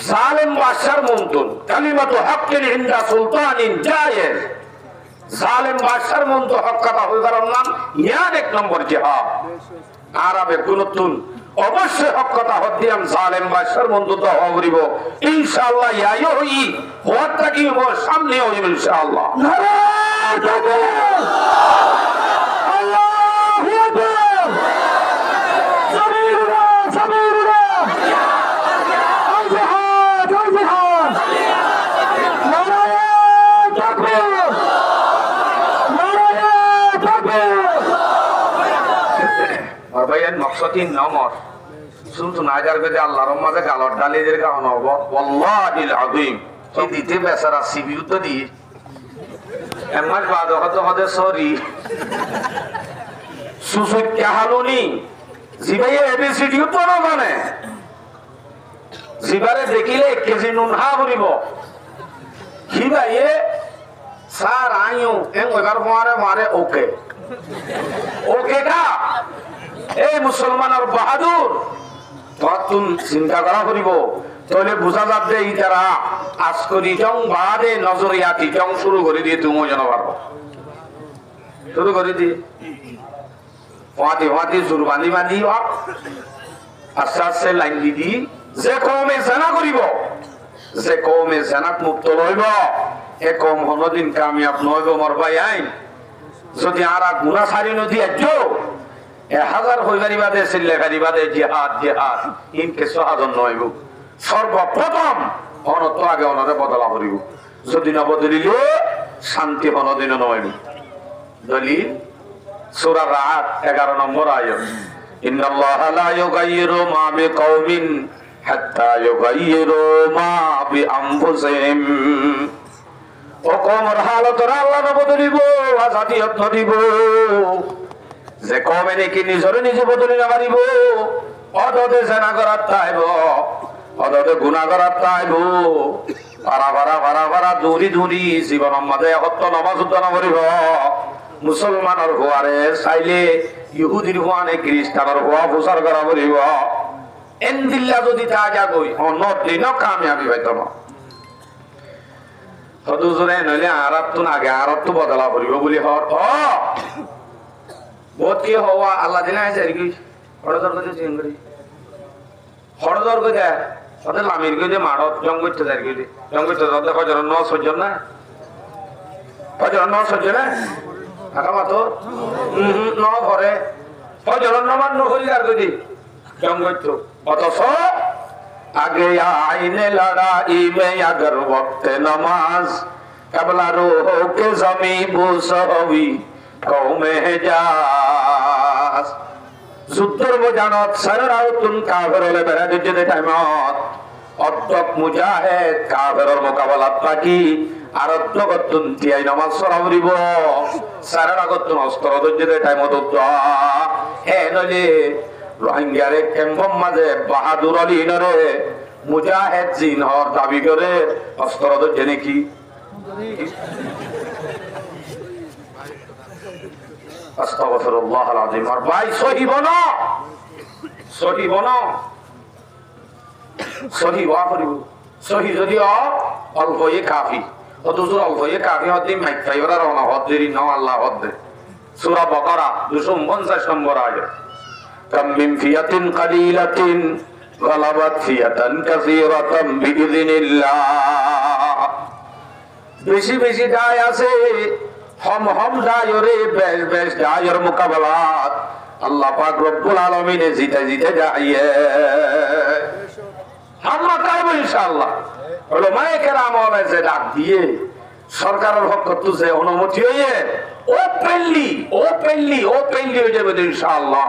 জালেম বাদশার মন্তন কালিমাতু হাক্কিন ইনদা সুলতানিন জায়েজ। জালেম বাদশার মন্ত হক কথা হইবার নাম ইয়ান এক নম্বর জিহাদ। আরবে গুণতুন অবশ্যই হক কথা হদিয়াম জালেম বাদশার মন্ত তো হবরিব ইনশাআল্লাহ। ইয়ায়ো হই হওয়াটা কি মোর সামনে হইব ইনশাআল্লাহ। নারায়ে তাকবীর, আল্লাহু আকবার, সাবিরুল্লাহ সাবিরুল্লাহ, আল জিহাদ আল জিহাদ, নারায়ে তাকবীর, নারায়ে তাকবীর। আর ভাইয়ের মকসদিন নমর শুনতো না যার কাছে আল্লাহর মাঝে গালর ডালিদের কারণ হবো ওয়াল্লাহিল আযীম এই দিতে বেচারা সিবিউ তো দি এমার বাদ হতে হতে সরি সুসুত কাহালুনি জিবাইয়ে এবিসিডিও তো না মানে জিবারে দেখিলে 1 কেজি নুন হা করিব কি ভাইয়ে স্যার আইও এং ওইবার মারে মারে ওকে ওকে কা এই মুসলমানের বাহাদুর তখন চিন্তা করা করিব তাহলে বোঝা যাবে এই যারা আজ করি জং বাদে নজরিয়াতি জং শুরু করে দিয়ে তুমি জানা পারবো শুরু করে দিয়ে ওয়াতি ওয়াতি জুরবানি বাঁধি আস্তে আস্তে লাইন দিদি যে কমে জানা করিব যে কমে জানাত মুক্ত লইব এ কম হনদিন কামিয়াব নইব মরবাই আইন যদি আর গুণা সারি নদী একজো 1000 হইবারি বাদে সিল্লেখারি বাদে জিহাদ জিহাদ ইনকে সহাজন নইব সর্বপ্রথম অনত আগে অনরে বদলা করিব যদি না বদলিলে শান্তি হনদিন নইব। দলিল সূরা রাত 11 নম্বর আয়াত ইন্নাল্লাহা লা ইউগাইয়িরু মা বিকাওমিন হাত্তা ইউগাইয়িরু মা বিআনফুসিহিম। ও কওমের হালত আল্লাহ না বদলিব আজাদি যত্ন দিব যে কমে নাকি নিজরে নিজে বদলি না পারিব অদতে জানা করার তাইব অদতে গুণা করার তাইব পারা পারা পারা পারা দূরি দূরি জীবন মাঝে হত্য নমাজ উদ্যান করিব মুসলমানের হওয়ারে চাইলে ইহুদির হওয়া নে খ্রিস্টানের হওয়া প্রচার করা করিব এনদিল্লা যদি তা যাগই অনদিন কামিয়াবি পাইত না হদুজরে নইলে আরব তো আগে আরব তো বদলা করিব বলি হর বহুত কি হওয়া আল্লাহ দিনে আছে আর কি হরদর গজে চিন করি হরদর গজে ওদের লামির গজে মাড়ত জং করতে যাই গজে জং করতে যাতে কজন ন সহ্য না কজন ন সহ্য না টাকা মাতো ন ঘরে কজন ন মান নকরি আর গজে জং করতে অথচ আগে আইনে লড়াই মে अगर वक्त नमाज कबला रूह के जमी बुसवी কওমে জাস যুদ্ধর বোঝানত সারাও তুন কাফেরলে বেড়া দিতে টাইমত অদ্দক মুজাহিদ কাফেরর মোকাবেলাত থাকি আর অদ্দকতুন তিয়াই নামাজ সরাবরিব সারার আগতুন অস্ত্র দিতে টাইমত হে নলে রোহিঙ্গারে ক্যাম্পম মাঝে বাহাদুর আলী নরে মুজাহিদ জিন হর দাবি করে অস্ত্র দিতে নাকি আস্তাগফিরুল্লাহ আযীম। আর ভাই সহি বনো সহি বনো সহি ওয়া করিব সহি যদি অল্প এ কাফি অতজুর অল্প এ কাফি হদি মাইক ফাইবরা রওনা হদ্দেরি ন আল্লাহ হদ্দে সূরা বাকারা 250 নম্বর আয়াত কাম মিন ফিয়াতিন কালিলাতিন গালাবাত ফিয়াতান কাসীরাতাম বিইযনিল্লাহ। বেশি বেশি দায় আছে হম হম দায়রে বেশ বেশ দায়ের মোকাবেলাত আল্লাহ পাক রব্বুল আলামিনে জিতে জিতে যাইয়ে আমরা কাইব ইনশাআল্লাহ। উলামায়ে কেরাম ওয়াজে ডাক দিয়ে সরকারের পক্ষ থেকে অনুমতি হইয়ে ওপেনলি হয়ে যাবে ইনশাআল্লাহ।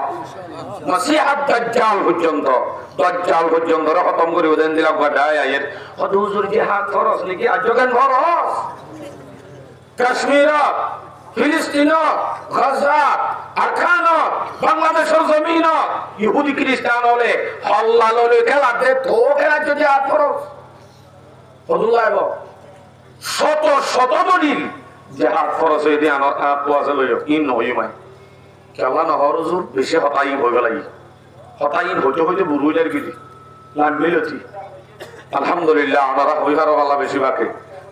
মাসিহাত দাজ্জাল পর্যন্ত খতম করে দেন দিলাম গায় আয়ের হুজুর জিহাদ ফরজ নাকি আজগান ফরজ কাশ্মীরত ফিলিস্তিনত গাজাত আরখানত বাংলাদেশের জমিনত ইহুদি খ্রিস্টান হলে হল্লা ললে খেলা দে তো খেলা যদি হাত ফরজ হদুলাইব শত শত দলিল যে হাত ফরজ হয়ে দিয়ে আনার হাত পোয়াছে লইও ইন নই মাই কেলা নহর হুজুর বেশি হতাই হইব লাগি হতাই হইতে হইতে বুড়ুইলার গিলি লাগবে লতি আলহামদুলিল্লাহ আমরা হইহার বালা বেশি বাকি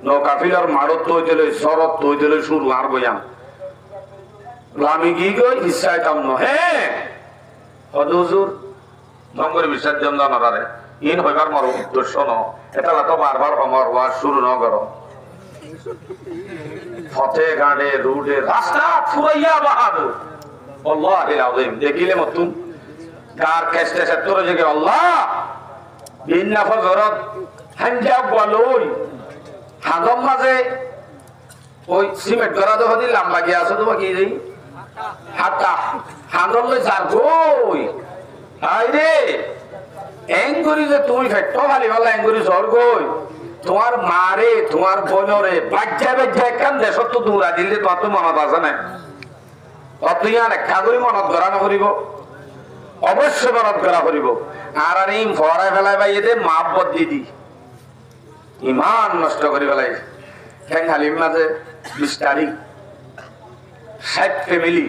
নৌকাফিলার মাড়ত তৈ দিলে শরৎ তৈ দিলে শুরু আর বইয়াম আমি কি কই ইচ্ছাই কাম ন হ্যাঁ হুজুর নঙ্গর বিসর্জন নরারে ইন হইবার মর উদ্দেশ্য ন এটা তো বারবার সমর ওয়াজ শুরু ন করো ফতে গাড়ে রুডে রাস্তা ফুরাইয়া বাহাদুর আল্লাহিল আযীম দেখিলে মতুন কার কেস্টে সেতর জেগে আল্লাহ বিন্না ফজরত হানজা বলই হাদম মাঝে ওই সিমেন্ট করা তো হদি লম্বা গিয়া আছে তো কি দেই হাতা হাদম লই যার কই আই রে এঙ্গুরি যে তুমি ফেট্টো খালি বলা এঙ্গুরি জর কই তোমার মারে তোমার বোনরে বাজ্জা বাজ্জা কান দেশ তো দূরা দিলে তো তো মনত আছে না তুই আর একটা করে মনত করা না করিব অবশ্যই মনত করা করিব আর আর এই ফরাই ফেলাই ভাই এদের মাপ বদলি দি ইমান নষ্ট করে ফেলাই ঠ্যাং হালিম মাঝে 20 তারিখ 60 ফ্যামিলি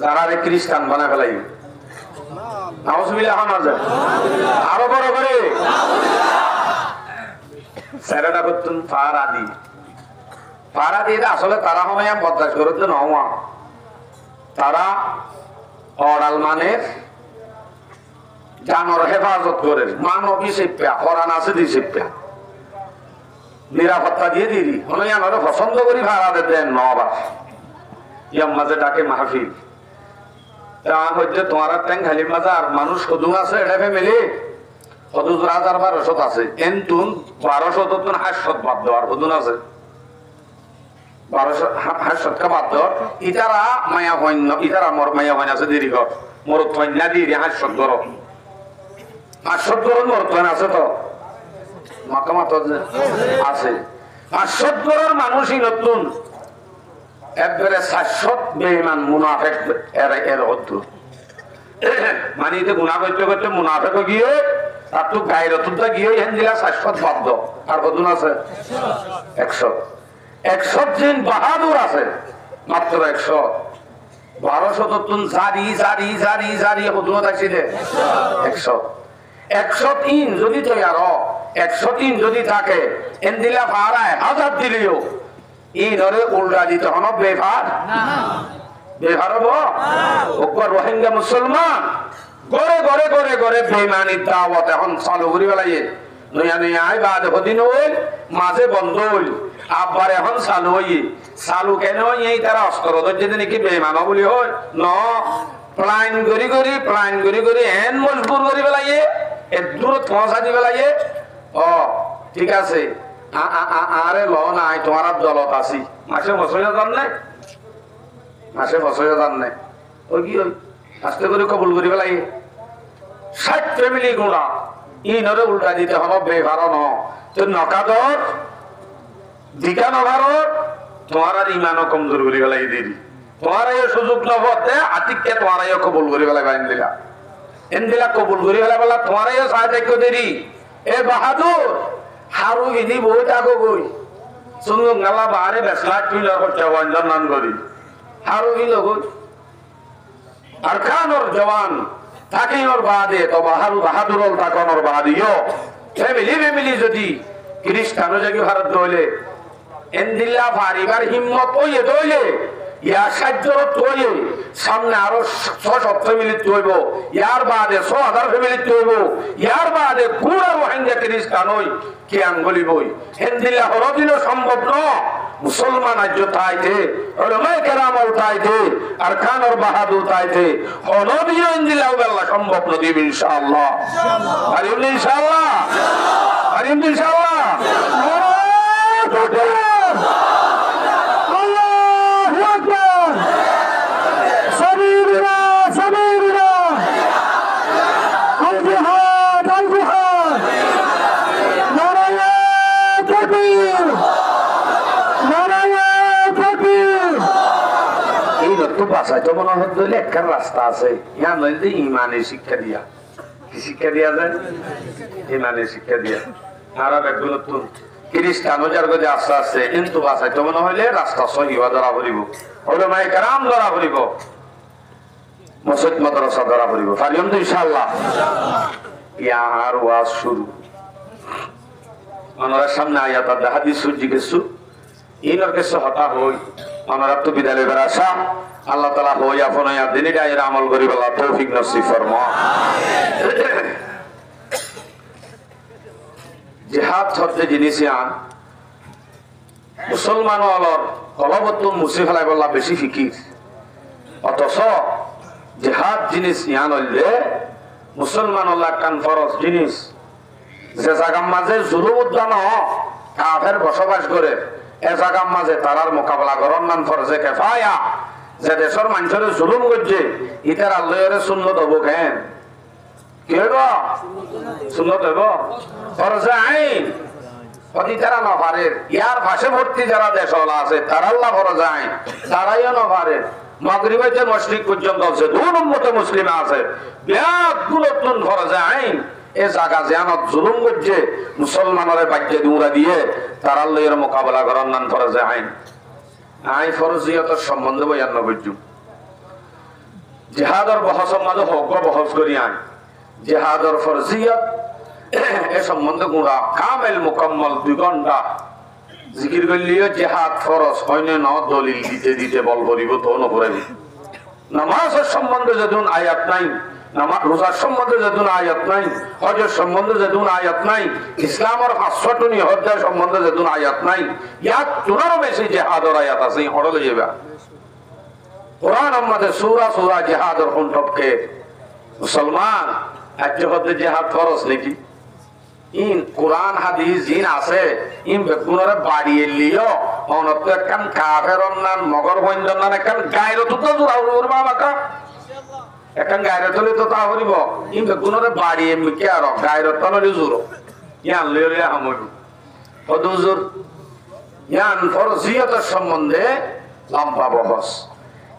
যারা রে খ্রিস্টান বানা ফেলাই নাউজুবিল্লাহ না যায় আরো বড় করে সেরাটা করতুন ফারাদি আসলে তারা সময় বদলাস করতে নওয়া তারা অরাল মানের জানর হেফাজত করে মানবী সেপ্যা হরান আছে দি সেপ্যা নিরাপত্তা দিয়ে দিদি হলে আমরা পছন্দ করি ভাড়া দেন নবার ইয়ার মাঝে ডাকে মাহফিল হচ্ছে তোমার ট্যাং খালি মাজার মানুষ সদু আছে এটা ফ্যামিলি সদুজ রাজার 1200 আছে এনতুন 1200 তো 800 বাদ দেওয়ার সদুন আছে 1200 কা বাদ দেওয়ার ইতারা মায়া হইন ইতারা মর মায়া হইন আছে দেরি কর মরত হইন না দি 800 ধরো 800 ধরো মরত হইন আছে তো মাকামাত আছে 800 ধরোর মানুষই নতুন একবারে 700 বেঈমান মুনাফিক এর অর্থ মানে এতে গুনাহ করতে করতে মুনাফিক গিয়ে আর তো গায়রতুটা গিয়ে হেনদিলা 700 বাদ আর কতজন আছে 100 দিন বাহাদুর আছে মাত্র 100 1200 তুন জারি কতজন আছে দে 103 যদি তো আর 103 যদি থাকে হেনদিলা ভাড়ায় 1000 দিলিও এই নরে উল্টা দিতে হন বেফার বেফার হবো ওপর রোহিঙ্গা মুসলমান গড়ে গড়ে গড়ে গড়ে বেঈমানির দাওয়াত এখন চালু করি বেলাইয়ে নয়া নয়া আই বাদ হদিন হইল মাঝে বন্ধ হইল আবার এখন চালু হইয়ে চালু কেন এই তারা অস্ত্র ধরছে নাকি বেঈমান বলি হয় ন প্লাইন করি এন মজবুর করি বেলাইয়ে এর দূরত পৌঁছা দি বেলাইয়ে ও ঠিক আছে আরে ল নাই তোমার দলত আছি মাসে বছর দাম নাই ওই কি ওই আস্তে করে কবুল করি পেলাই 60 ফ্যামিলি গুণা ইনরে উল্টা দিতে হলো বেভার ন তো নকাদর দিকা নভারত তোমার আর ইমানও কমজোর করি পেলাই দিদি তোমার এই সুযোগ নবতে আতিককে তোমার এই কবুল করি পেলাই বাইন দিলা এন দিলা কবুল করি পেলাই বলা তোমার এই সাহায্য দেরি এ বাহাদুর হারু গিনি বহুত আগো গই সুন্দর গালা বাহারে বেসলা টুইলার করতে বঞ্জন নান করি হারু গিলো গই আর খানোর জওয়ান থাকিনোর বাদে তো বাহাদুরল তাকনোর বাদিও ফ্যামিলি যদি খ্রিস্টানো জাগি ভারত দইলে এন্দিল্লা ভারিবার হিম্মত ওইয়ে দইলে ইয়া সাহায্যরত হইয়ে সামনে আরো 600 ফ্যামিলি তৈব ইয়ার বাদে 6000 ফ্যামিলি তৈব ইয়ার বাদে পুরো রোহিঙ্গা খ্রিস্টান হই কি আঙ্গুলি বই হেন্দিল্লা হরদিনও সম্ভব ন মুসলমান আজ তাইতে ওলামায়ে কেরাম তাইতে আর খানর বাহাদুর তাইতে হরদিনও হেন্দিল্লা আল্লাহ সম্ভব নদী ইনশাআল্লাহ ইনশাআল্লাহ ইনশাআল্লাহ রাস্তা আছে ইমানের শিক্ষা দিয়া কি শিক্ষা দিয়া যায় ইমানের শিক্ষা দিয়া আরো একটু নতুন খ্রিস্টান যার কাছে আস্তে আস্তে কিন্তু বাঁচাইতে মনে হইলে রাস্তা সহিবা ধরা পড়িব ওলামায়ে কেরাম ধরা পড়িব মসজিদ মাদ্রাসা ধরা পড়িব পারিম তো ইনশাআল্লাহ ইয়ার ওয়াজ শুরু ওনার সামনে আয়াত আর হাদিস জিজ্ঞেসু ইনর কিছু হতা হই ওনারা তো বিদ্যালয় বেড়াসা আল্লাহ তাআলা হই আপন আয়াত দিন এটা এর আমল করি বলা তৌফিক নসিব ফরমা জিহাদ হচ্ছে জিনিস আন মুসলমান হলর হলবত্তু মুসি ফেলাই বললা বেশি ফিকির অথচ জিহাদ জিনিস ইয়ান হইলে মুসলমান হল্লা কান ফরজ জিনিস যে জায়গার মাঝে জুলুম উদ্যান কাফের বসবাস করে এ জায়গার মাঝে তারার মোকাবেলা করার নাম ফরজে কেফায়া যে দেশের মানুষের জুলুম করছে ইতার আল্লাহর সুন্নত হবো কেন কি হইব সুন্নত হইব ফরজে আইন অতি তারা নপারে ইয়ার ভাষে ভর্তি যারা দেশ আছে তারা আল্লাহ ফরজে আইন তারাইও নপারে মাগরিব হইতে মশরিক পর্যন্ত আছে দুই উম্মতে মুসলিমে আছে বিয়াগুলোতুন ফরজে আইন এ জায়গা জিয়ানত জুলুম করছে মুসলমানের বাক্যে দৌড়া দিয়ে তার আল্লাহর মোকাবেলা করার নাম ফরজে আইন আই ফরজিয়তের সম্বন্ধে বয়ান করছু জিহাদর বহসের মাঝে হক বহস করি আইন জিহাদর ফরজিয়ত এ সম্বন্ধে গুণা কামেল মুকম্মল 2 ঘন্টা জিকির করলিও জিহাদ ফরজ হয়নি ন দলিল দিতে দিতে বল করিব তো নকরাবি নামাজের সম্বন্ধে যখন আয়াত নাই নামাজ রোজার সম্বন্ধে যখন আয়াত নাই হজের সম্বন্ধে যখন আয়াত নাই ইসলামের 500 নিহতের সম্বন্ধে যখন আয়াত নাই ইয়াত তুনারও বেশি জিহাদের আয়াত আছে হড়লে যাবে কোরআন আমাদের সূরা সূরা জিহাদের কোনটপকে মুসলমান আজ হতে জিহাদ ফরজ নাকি ইন কোরআন হাদিস জিন আছে ইন বেগুনরে বাড়িয়ে লিও অনত একখান কাফের নাম মগর বন্ধন নাম একখান গায়রত তো জোড়া উড় বাবাকা একখান গায়রত হলে তো তা হরিব ইন বেগুনরে বাড়িয়ে মিকে আর গায়রত নলি জুরো ইয়ান লিলে আমরু হদুজুর ইয়ান ফরজিয়তের সম্বন্ধে লম্বা বহস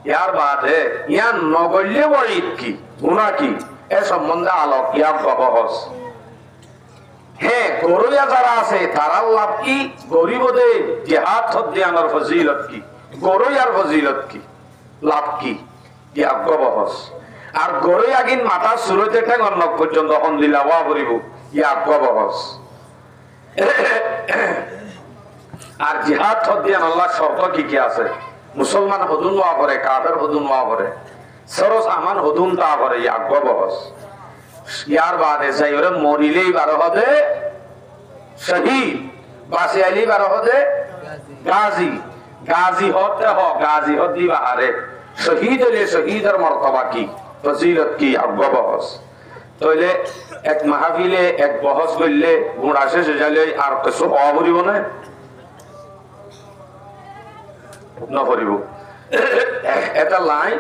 ইয়ার বাদে ইয়ান নগল্য ওয়াইদ কি গুনাহ কি এ সম্বন্ধে আলোক ইয়াক বহস হ্যাঁ গরিয়া যারা আছে তারা লাভ কি গরিবদের জিহাদ হদ্দিয়ানোর ফজিলত কি গরিয়ার ফজিলত কি লাভ কি ইয়াক বহস আর গরিয়া গিন মাথা সুরতে ঠেং অন্য পর্যন্ত হন্দিলা ওয়া করিব ইয়াক বহস আর জিহাদ হদ্দিয়ান আল্লাহ শর্ত কি কি আছে মুসলমান হদুন ওয়া করে কাফের হদুন ওয়া করে সরস আমান হদুন তা করে ইয়াক বহস ইয়ার বাদে চাই ওরে মরিলেই 12 হবে শহীদ বাসে আইলি 12 হবে গাজী গাজী হতে হ গাজী হদি বাহারে শহীদ হলে শহীদের মর্তবা কি ফজিলত কি আববহস তাইলে এক মাহফিলে এক বহস করলে গুণ আসে সেজালে আর কিছু হওয়া করিব না নকরিব এটা লাইন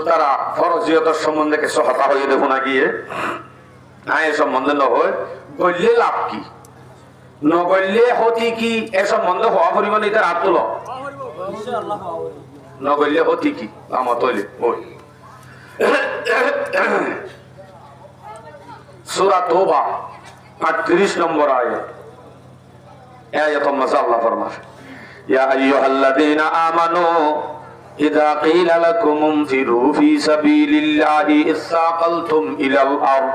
তারা ফরজিয়তের সম্বন্ধে কিছু হতা হয়ে দেখো না গিয়ে আয় সম্বন্ধে নহয় গল্লে লাভ কি নগল্লে হতি কি এ সম্বন্ধে হওয়া করিব না এটা হাত তুল নগল্লে হতি কি আমার তৈলে ওই সূরা তওবা 38 নম্বর আয়াত আয়াত আল্লাহ ফরমায় ইয়া আইয়ুহাল্লাযীনা আমানু إذا قيل لكم انفروا في سبيل الله اثاقلتم إلى الأرض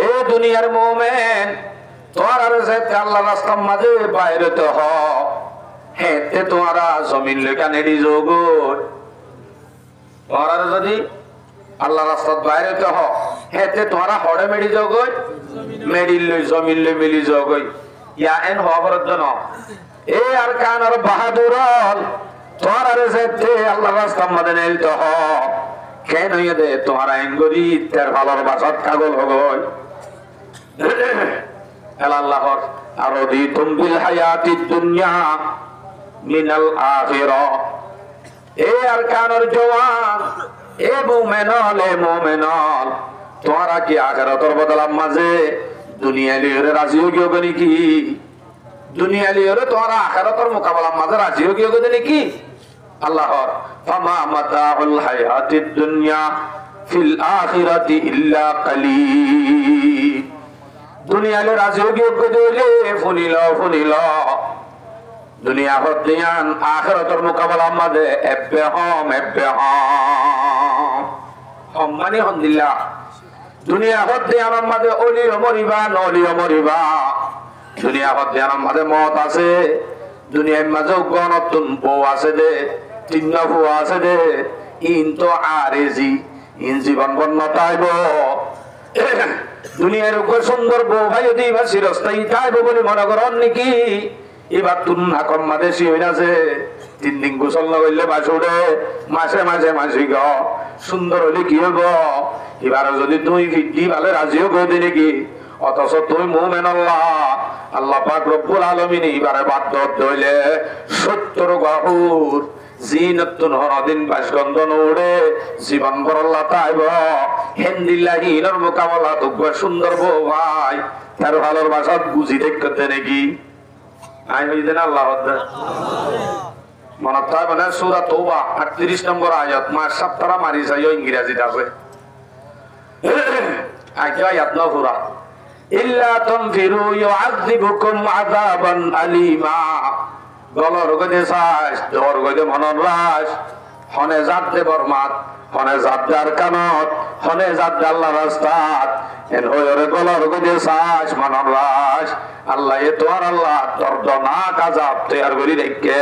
এ দুনিয়ার মুমিন তোমরা যেতে আল্লাহর রাস্তার মাঝে বাইরে তো হ হেতে তোমরা জমিন লেখা নেডি জগৎ তোমরা যদি আল্লাহর রাস্তার বাইরে তো হ হেতে তোমরা হড়ে মেডি জগৎ মেডিল লই জমিন লই মিলি জগৎ ইয়া এন হবরত জন এ আর কানর বাহাদুর তোমার যেতে আল্লাহর রাস্তার মধ্যে নেলতে হ কেন দে তোমার আইন করি তার ভালোর বাসত কাগল হগয় আল্লাহর আরদিতুম বিল হায়াতিদ দুনিয়া মিনাল আখিরাহ এ আর কানর জওয়ান এ মুমিনল তোমরা কি আখিরাতের বদলার মাঝে দুনিয়া লিয়ে রাজি হইও নাকি দুনিয়া লিয়ে তোমরা আখিরাতের মোকাবেলার মাঝে রাজি হইও নাকি আল্লাহর ফামা মাতাউল হায়াতিদ দুনিয়া ফিল আখিরাতি ইল্লা কালিল দুনিয়ালে রাজি হইও গদলে ফুনিল দুনিয়া হদিয়ান আখিরাতের মোকাবেলার মাঝে এব্বে হম সম্মানী হন্দিল্লাহ দুনিয়া হদিয়ান মাঝে অলিও মরিবা নলিও মরিবা দুনিয়া হত্যার মাঝে মত আছে, দুনিয়ার মাঝে নতুন বউ আছে দে, তিন বউ আছে দে, ইন তো আরেজি ইন জীবন বন্যতাইব দুনিয়ার উপর সুন্দর বউ ভাই যদি এবার চিরস্থায়ী থাকবো বলে মনে করেন নাকি? এবার তুন হাকম মাদেশি হয়ে আছে, 3 দিন গোসল না করলে বাসুরে মাসে মাসে মাসি গ সুন্দর হলে কি হইব? এবার যদি তুই ফিটি ভালো রাজিও করে দিলি কি, অথচ তুই মুমিন আল্লাহ পাক রব্বুল আলামিন এবারে বাধ্য হইলে 70 গহুর জিনাতুন হরদিন বাসগন্ধ নড়ে জীবন বরল্লা তাইব হেন্দিল্লাহি ইনর মোকাবেলা তুকবা সুন্দর বউ ভাই তার ভালোর ভাষা বুঝি দেখতে নাকি আই হইছে না আল্লাহ আকবার মনে তাই মানে সূরা তওবা 38 নম্বর আয়াত মাস সপ্তাহা মারি যায় ইংরেজিতে আছে আয়াত না পুরা ইল্লা তানফিরু ইউআযিবুকুম আযাবান আলীমা গলর গদে সাস দর গদে মনরাস হনে জাতে বরমাত হনে জাদার কানত হনে জাদ আল্লাহ রাস্তাত এন হয়রে গলর গদে সাস মনরাস আল্লাহ এ তোর আল্লাহ দর্দনাক আযাব তৈয়ার করি রেখে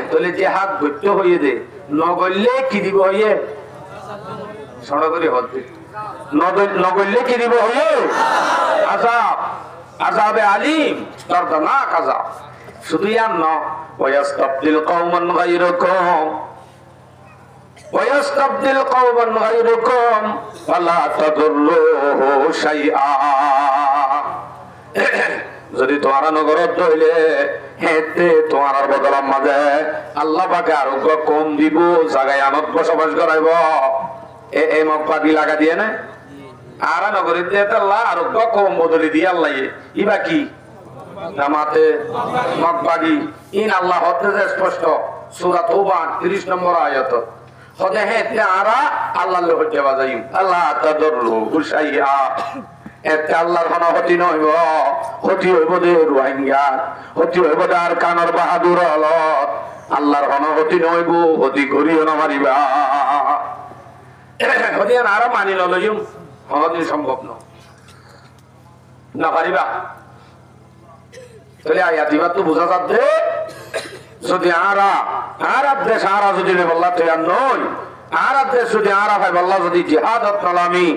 তোলে যে হাত ভুট্টো হইয়ে দে নগলে কি দিব হইয়ে সড় করে হতে নগলে কি দিব হইয়ে আযাব আযাবে আলীম দর্দনাক আযাব শুধু আর ন ওয়াস্তাবদিল কওমান গায়রুকুম ওয়ালা তাদুররুহু শাইআ যদি তোমার নগরত হইলে হেতে তোমার বদলার মাঝে আল্লাহ পাকে আরোগ্য কম দিব জায়গায় আনত বসবাস করাইব এই মগবাগি লাগা দিয়ে না আর নগরীর দিয়ে আল্লাহ আরোগ্য কম বদলি দিয়ে আল্লাহ ইবা কি জামাতে মগবাগি ইন আল্লাহ হতে স্পষ্ট সূরা তওবা 30 নম্বর আয়াত হতে হেতে আরা আল্লাহর হতে বাজাইম আল্লাহ তাদুররুহু শাইআ এতে আল্লাহর কোন ক্ষতি নইব ক্ষতি হইব দে রোহিঙ্গা ক্ষতি হইব আর কানর বাহাদুর হলত আল্লাহর কোন ক্ষতি নইব ক্ষতি করিও না মারিবা ক্ষতি আর মানি লইম কোনদিন সম্ভব না পারিবা তাহলে আয়াত দিবা তো বুঝা যাচ্ছে যদি আর দেশ আর যদি বল্লা তৈরি নই আর দেশ যদি আর ভাই বল্লা যদি জিহাদত নালামি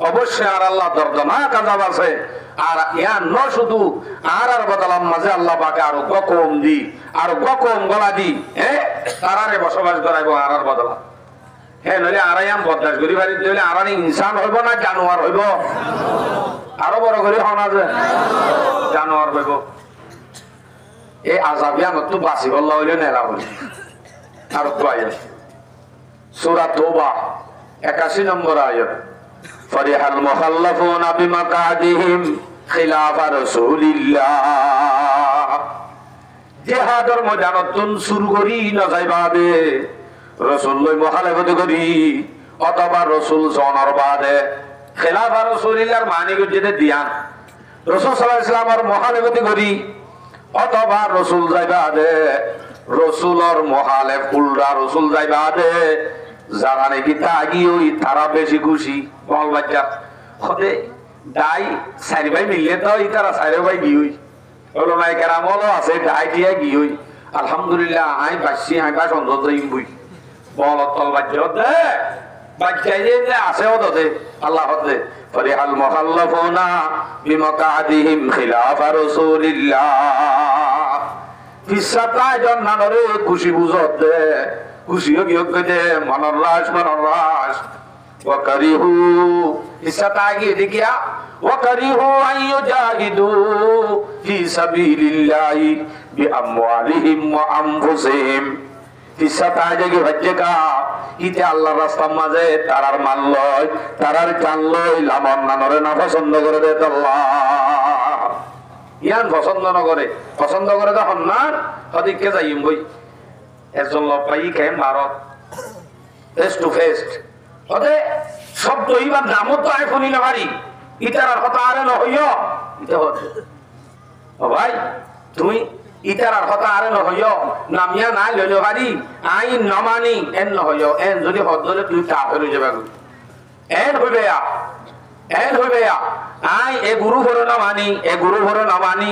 অবশ্যই আর আল্লাহ দর্দনাক আযাব আছে আর ইয়া ন শুধু আর বদলাম মাঝে আল্লাহ পাকে আর কম দি আর কম গলা দি তারারে বসবাস করাইব আর বদলা হ্যাঁ নইলে আরায়াম বদলাস করি বাড়ি দিলে আর ইনসান হইব না জানোয়ার হইব আরো বড় করে হনা যে জানোয়ার হইব এই আযাবিয়ান তো বাসি বল্লা হইলে নেলা হইল আর তো আয়াত সূরা তওবা 81 নম্বর আয়াত ফরিহাল মুখাল্লাফুনা বিমাকাদিহিম খিলাফা রাসূলিল্লাহ জিহাদের ময়দানতুন শুরু করি না যাইবা দে রাসূল লই মুখালাফত করি অথবা রাসূল জনের বাদে খিলাফা রাসূলিল্লাহর মানি গজে দিয়ান রাসূল সাল্লাল্লাহু আলাইহি ওয়াসাল্লামের মুখালাফত করি অথবা রাসূল যাইবা দে রাসূলের মুখালিফ উল্টা রাসূল যাইবা দে যারা নাকি তাগি ওই তারা বেশি খুশি বল বাচ্চা হতে দাই চারি ভাই মিললে তো তারা চারি ভাই গি হই হলো নাই কেরাম হলো আছে দাই দিয়ে গি হই আলহামদুলিল্লাহ আই বাসি আই বাস অন্ধ যাইম বই বল তল বাচ্চা দে বাচ্চা যে আছে ও দে আল্লাহ হতে ফরিহাল মুখাল্লাফুনা বিমাকাদিহিম খিলাফা রাসূলিল্লাহ ফিসাতা জান্নারে খুশি বুঝত দে খুশিও কি হতে মনরাস ওয়াকারিহু ইসাতাগি দেখিয়া ওয়াকারিহু আইয়ুজাহিদু ফি সাবিলিল্লাহি বিআমওয়ালিহিম ওয়া আনফুসিহিম ইসাতাগি হজ্জকা ইতে আল্লাহর রাস্তার মাঝে তারার মাল লয় তারার জান লয় লামন নানরে না পছন্দ করে দে আল্লাহ ইয়ান পছন্দ করে তখন না হদিকে যাইম বই একজন লোক পাই কেন ভারত ফেস টু ফেস হতে শব্দ ইবার নামও তো আয় শুনি না পারি ইতার কথা আরে নহইয় ইতে হতে ও ভাই তুমি ইতার কথা আরে নহইয় নামিয়া না লইলে পারি আই নমানি এন নহইয় এন যদি হদলে তুই তা হয়ে যাবে এন হইবে এন হইবে আই এ গুরু ভরে না মানি এ গুরু ভরে না মানি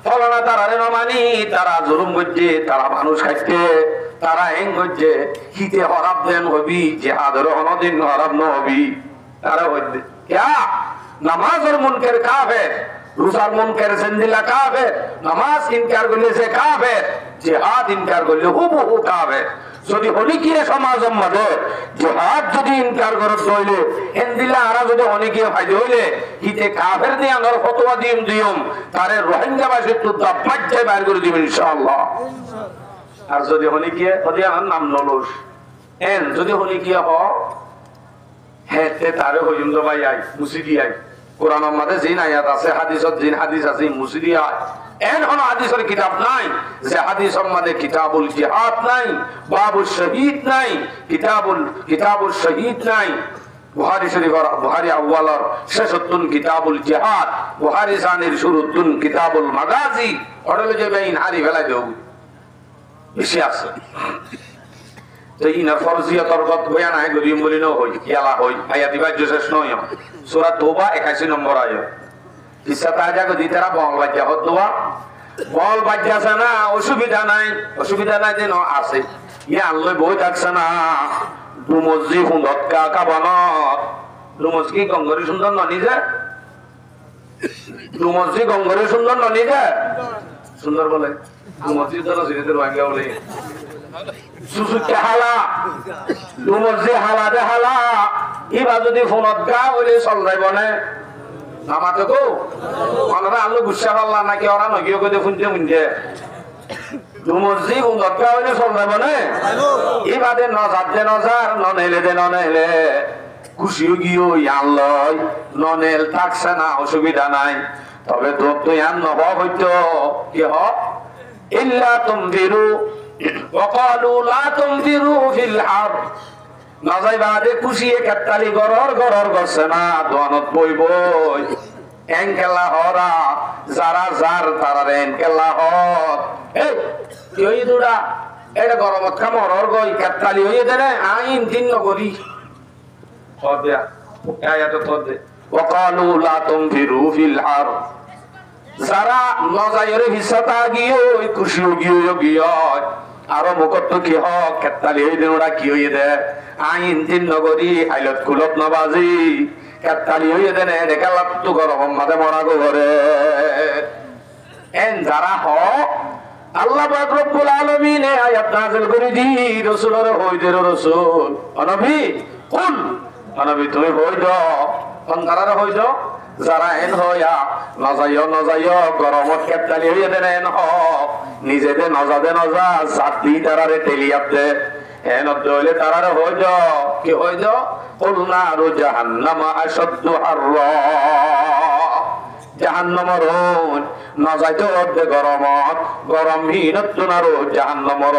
ফলানা তারারে না মানি তারা জুলুম করছে তারা মানুষ খাইছে তারা এং করছে হিতে হরাব দেন হবি জিহাদের হনদিন হরাব ন হবি তারা হইছে क्या नमाज और मुनकर काफिर রোজার মুনকার জিন্দিলা কাফের নামাজ ইনকার করলে সে কাফের জিহাদ ইনকার করলে হুবহু কাফের যদি হনিকিয়ে সমাজের মধ্যে জিহাদ যদি ইনকার করত হইলে হিন্দিলা আরা যদি হনিকিয়ে ফাইদে হইলে হিতে কাফের দিয়ে আনার ফতোয়া দিম তারে রোহিঙ্গা ভাষী তো দাপ্পাজ্জে বাইর করে দিবেন ইনশাআল্লাহ আর যদি হনিকিয়ে যদি আমার নাম নলস এন যদি হনিকিয়ে হ হ্যাঁ তারে হইন্দ ভাই আই মুসিদি আই কোরআনের মধ্যে জিন আয়াত আছে হাদিসত জিন হাদিস আছে মুসিদি আয় এন হন হাদিসের কিতাব নাই যে হাদিসের মধ্যে কিতাবুল জিহাদ নাই বাবুল শহীদ নাই কিতাবুল শহীদ নাই বুখারী শরীফের বুখারী আউয়ালের শেষতুন কিতাবুল জিহাদ বুখারী সানির শুরুতুন কিতাবুল মাগাজি অডলে যে বেইন হারি ফেলা দেও বেশি আছে তো ইনার ফরজিয়ত তরগত বয়ান আয় গরিম বলিনো হই ইয়ালা হই আয়াত ইবা শেষ নয় সূরা তওবা 81 নম্বর আয়াত কিসা তাজা গদি তারা বল বাজ্জা হতোয়া বল বাজ্জাছে না অসুবিধা নাই যেন আছে ইয়া আল্লাহ বই থাকছে না দুমজি হুন্দত কাকা বানত দুমজ কি গঙ্গরি সুন্দর ননি যে দুমজি গঙ্গরি সুন্দর ননি যে সুন্দর বলে দুমজি তো সিরিদের ভাঙ্গা বলে সুসুকে হালা দুমজি হালা দে হালা ইবা যদি ফোনত গা বলে চল যাইব না নামাতে কো ওনারা আলো গুচ্ছা পাল্লা নাকি ওরা নগিও কই ফুনতে দুমজি হুন্দত গা বলে চল যাইব না ইবাদে নজার ননেলে খুশিও গিয়েও ইয়ান লয় ননেল থাকছে না অসুবিধা নাই তবে তোর তো ইয়ান নব হইতো কি হ ইল্লা তুমদিরু وقالوا لا تنفروا في الحر নজাই বাদে খুশিয়ে কাটালি গরর গরছে না দোয়ানত বই এনকেলা হরা যারা যার তারা এনকেলা হর এই ওই দুড়া এটা গরমত কাম হরর গই কাটালি হইয়ে দেনে আইন দিন নগরি হদিয়া আয়াত তদে وقالوا لا تنفروا في الحر যারা নজাইরে হিসাতা গিয়ে ওই খুশিও গিয়ে আরো মুখত কি হক কেতালি হই দেন ওরা কি হইয়ে দে আইন দিন নগরী আইলত কুলত নবাজি কেতালি হইয়ে দেন দেখালাত তো গরম মাঝে মরা গো ঘরে এন যারা হ আল্লাহ পাক রব্বুল আলামিন আয়াত নাযিল করে দি রাসূলের হই দে রাসূল নবী কুল নবী তুমি হই দাও কোনকার হই দাও যারা এন হইয়া নজাইয় গরমত কেতালি হইয়ে দেন এন হ নিজেদের নজা জাতি তারারে টেলিয়াপ দে এন দলে তারারে হই দাও কি হই দাও কুলনা রু জাহান্নাম আশদ্দু হাররা জাহান্নামর নজাইতো অর্ধে গরম হিনত নারো জাহান্নামর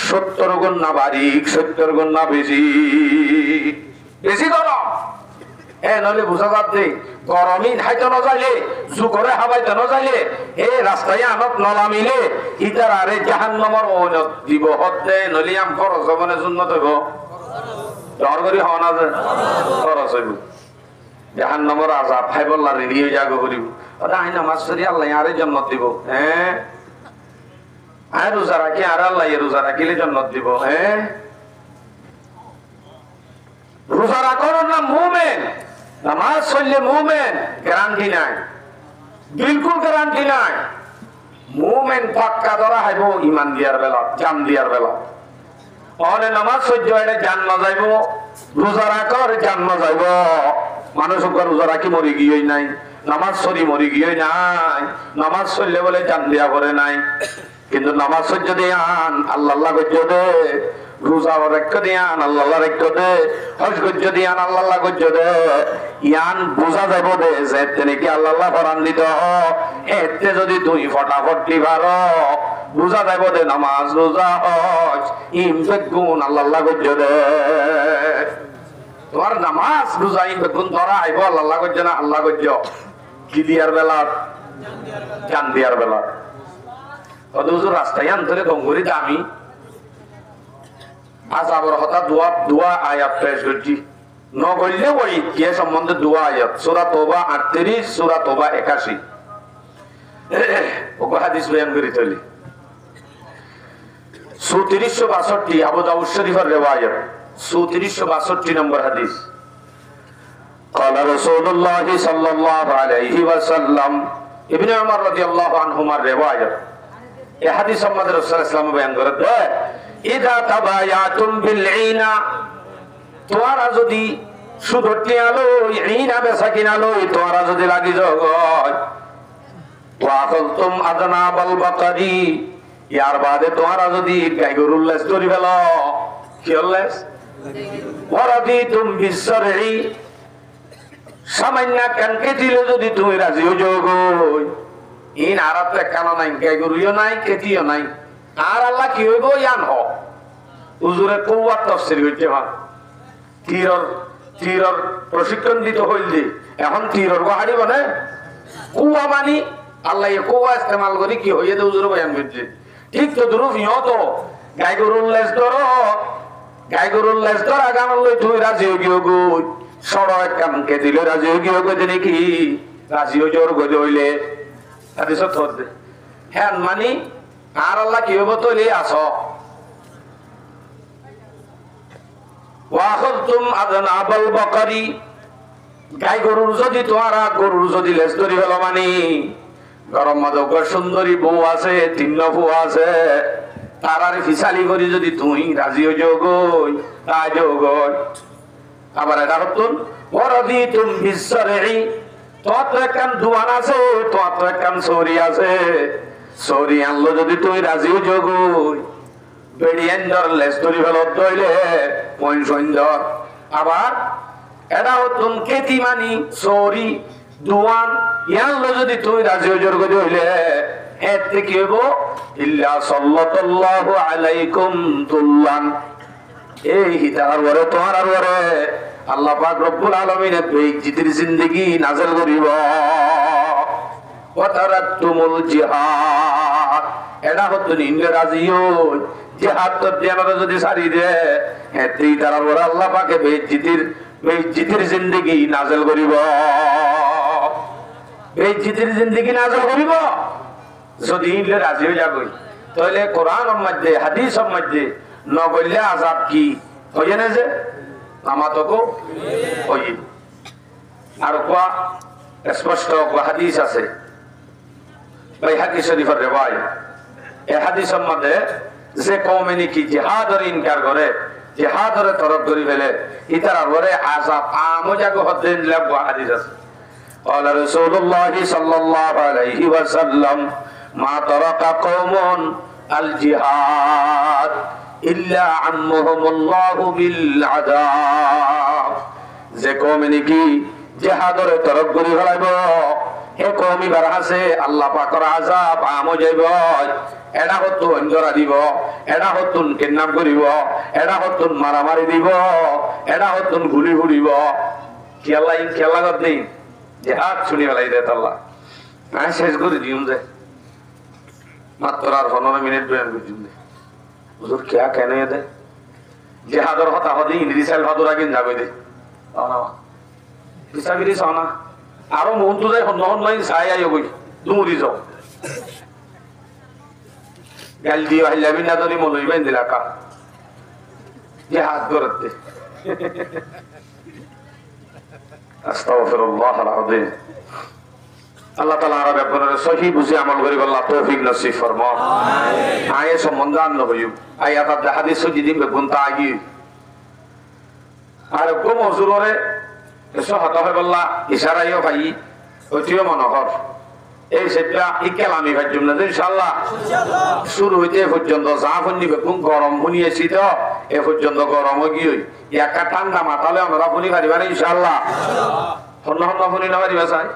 70 গুণ না বারিক 70 গুণ না বেশি গরম নলে বুঝা যাচ্ছে গরমই খাইতে নজাইলে জুকরে হাবাইতে নজাইলে এই রাস্তায় আনত নলামিলে ইতার আরে জাহান্নামর ওনত দিব হতে নলিয়াম খরচ মানে সুন্নত হইব ডর করি হওয়া না যে খরচ হইব জাহান্নামর আযাব খাইবল্লা রেডি হয়ে যাগো করিব ওটা আই নামাজ পড়ি আল্লাহ আরে জান্নাত দিব হ্যাঁ আই রোজা রাখি আর আল্লাহ রোজা রাখিলে জান্নাত দিব হ্যাঁ রোজা রাখার নাম মুমিন নামাজ পড়লে মুমিন গ্যারান্টি নাই বিলকুল গ্যারান্টি নাই মুমিন পাক্কা ধরা হইব ঈমান দিয়ার বেলা জান দিয়ার বেলা অনে নামাজ সহ্য হইলে জান না যাইব রোজা রাখার জান না যাইব মানুষ রোজা রাখি মরি গিয়েই নাই নামাজ পড়ি মরি গিয়েই নাই নামাজ পড়লে বলে জান দিয়া করে নাই কিন্তু নামাজ সহ্য দিয়ান আল্লাহ গজ্জ দে রোজা রাখ দিয়ান আল্লাহ রাখ দে হজ গজ্জ দিয়ান আল্লাহ গজ্জ দে ইয়ান বুঝা যাব দে যে তেনে কি আল্লাহ ফরান দিত এতে যদি তুই ফটাফট দিবার বুঝা যাব দে নামাজ রোজা হজ ইম বেগুন আল্লাহ গজ্জ দে তোমার নামাজ রোজা ইম বেগুন ধরা আইব আল্লাহ গজ্জ না আল্লাহ গজ্জ কি দিয়ার বেলা জান দিয়ার বেলা হুজুর রাস্তায় আনতরে গঙ্গুরি দামি আযাবের হতা দোয়া আয়াত পেশ করছি নগল্য ওই কে সম্বন্ধে দোয়া আয়াত সূরা তওবা 38 সূরা তওবা 81 ওগো হাদিস বয়ান করি তলি 3462 আবু দাউদ শরীফের riwayat 3462 নম্বর হাদিস قال رسول الله صلى الله عليه وسلم ইবনে উমর রাদিয়াল্লাহু আনহুমার riwayat এই হাদিস সম্বন্ধে রাসূল সাল্লাল্লাহু আলাইহি ওয়াসাল্লাম বয়ান করেন ইদা তাবায়াতুম বিল ঈনা তোমরা যদি সুদটি আলো ঈনা বেচা কিনালো তোমরা যদি লাগি জগত ওয়াকলতুম আদনাবাল বাকারি ইয়ার বাদে তোমরা যদি গাই গরুর লেজ ধরি ফেলো কি লেজ ওয়ারাদিতুম বিসরঈ সামান্য কানকে দিলে যদি তুমি রাজি হয়ে যাও ইন আরাতে কান নাই গাই গরুও নাই কেটিও নাই আর আল্লাহ কি হইব ইয়ান হ হুজুরে কুওয়াত তাফসীর হইতে ভাগ তীরর প্রশিক্ষণ দিতে হইলে এখন তীরর গাড়ি বনে কুয়া মানি আল্লাহ এই কুয়া ইস্তেমাল করি কি হইয়ে দে হুজুর বয়ান করছে ঠিক তো দুরুফ ইহতো গাই গরুর লেজ ধরা গান লই তুই রাজি হই গিয়ে গই সড়ক কামকে দিলে রাজি হই গিয়ে গই জানি কি রাজি হই জোর গই হইলে হাদিস থর দে হ্যাঁ মানি আর আল্লাহ কি হইব তলি আসো ওয়াখলতুম আদনাবাল বাকারি গাই গরুর যদি তোমরা গরুর যদি লেজ ধরি হলো মানি গরম মাদক সুন্দরী বউ আছে তিন বউ আছে তারার ফিসালি করি যদি তুই রাজি হয়ে যাও গই তা যাও গই আবার এটা হতুন ওয়ারাদিতুম বিসরঈ তোমার তো একখান দুয়ান আছে তোমার তো একখান সরি আছে সরি আনলো যদি তুই রাজি হয়ে যাও গই বেড়িয়েন্দর লেজ ধরি ফেলো তৈলে পইন সুন্দর আবার এটা হতুন কেতি মানি সরি দুয়ান ইয়ানলো যদি তুই রাজি হয়ে যাও গই হইলে এর থেকে হইব ইল্লা সাল্লাল্লাহু আলাইকুম তুল্লান এই হিতার ওরে তোমার আর ওরে আল্লাহ পাক রব্বুল আলামিন বেইজ্জতির জিন্দেগি নাযিল করিব ওয়া তারাকতুমুল জিহাদ এটা হতো নিন্দে রাজি হই জিহাদ তো দেনারে যদি সারি দে এতেই তার ওরে আল্লাহ পাকে বেইজ্জতির জিন্দেগি নাযিল করিব বেইজ্জতির জিন্দেগি নাযিল করিব যদি ইলে রাজি হয়ে যাবই তাহলে কোরআনের মধ্যে হাদিসের মধ্যে নগল্য আযাব কি হইয়ে না যে আমাতকো হই আর কোয়া স্পষ্ট হাদিস আছে বাইহাকি শরীফের riwayat এই হাদিসের মধ্যে যে কওমে নাকি জিহাদের ইনকার করে জিহাদের তরফ করি ফেলে ইতার ওরে আযাব আমজাগো হদ্দিন লাগো হাদিস আছে قال رسول الله صلى الله عليه وسلم ما ترك قوم الجهاد إلا عمهم الله بالعذاب যে কওম নাকি জিহাদের তরফ করি ফেলাইব হে কওমি বার আছে আল্লাহ পাকের আযাব আমো যাইব এডা হতো অঞ্জরা দিব এডা হতুন কিডন্যাপ করিব এডা হতুন মারামারি দিব এডা হতুন গুলি ফুরিব কি আল্লাহ ইন খেলা গত নেই জিহাদ শুনি ফেলাই দে আল্লাহ আমি শেষ করে দিউম যে মাত্র আর 15 মিনিট বয়ান করছি হুজুর क्या कहने दे জিহাদর কথা হদি ইনরিসাল ভাদুরা কিন যাবে দে না বিসাবিরি সোনা আরো মন্তু যায় হন নাই ছাই আইও কই দুমুরি যাও গাল দিও হাইলাবি না ধরি মনই বেন দিলা কা জিহাদ করতে আস্তাগফিরুল্লাহ আল-আযীম আল্লাহ তাআলা আর ব্যাপারে সহি বুঝে আমল করি আল্লাহ তৌফিক নসিব ফরমাও আমিন আয়ে সম্বন্ধ হইউ আয়াত হাদিস যদি বেগুনতা আগি আর কোন হুজুরে এসো হতা হয় বল্লা ইশারাইও ভাই ওইটিও মনোহর এই সেটা ইকেলামি ভাজ্যম না ইনশাআল্লাহ শুরু হইতে পর্যন্ত জাফনি বেগুন গরম শুনিয়েছি তো এ পর্যন্ত গরম কি হই একা ঠান্ডা মাতালে আমরা ফুনি পারিবা ইনশাআল্লাহ হন্ন হন্ন ফুনি না পারিবা চাই